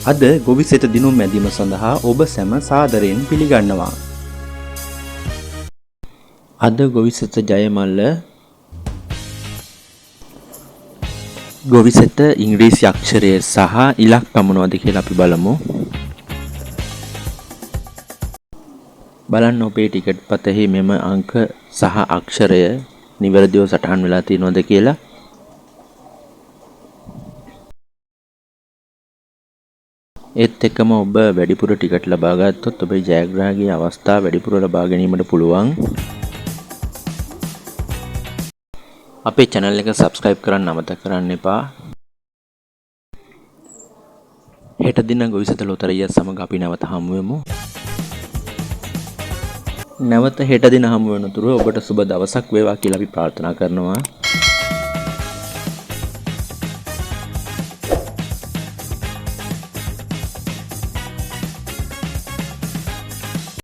අද ගොවිසෙත දිනුම් මැදීම සඳහා ඔබ සැම සාදරයෙන් පිළිගන්නවා. අද ගොවිසෙත ජයමල්ල ගොවිසෙත ඉංග්‍රීසි අක්ෂරය සහ ඉලක්ක මොනවද කියලා අපි බලමු. බලන්න ඔබේ ටිකට් පතෙහි මෙම අංක සහ අක්ෂරය නිවැරදිව සටහන් වෙලා තියෙනවද කියලා. ඒත් එක්කම ඔබ වැඩිපුර ටිකට් ලබා ගත්තොත් ඔබේ ජයග්‍රාහකගේ අවස්ථා වැඩිපුර ලබා ගැනීමට පුළුවන්. අපේ channel එක subscribe කරන්න අමතක කරන්න එපා. හෙට දින ගොවිසෙත ලොතරැයිය සමග අපි නැවත හමු වෙමු. නැවත හෙට දින හමු වෙනතුරු ඔබට සුබ දවසක් වේවා කියලා අපි ප්‍රාර්ථනා කරනවා.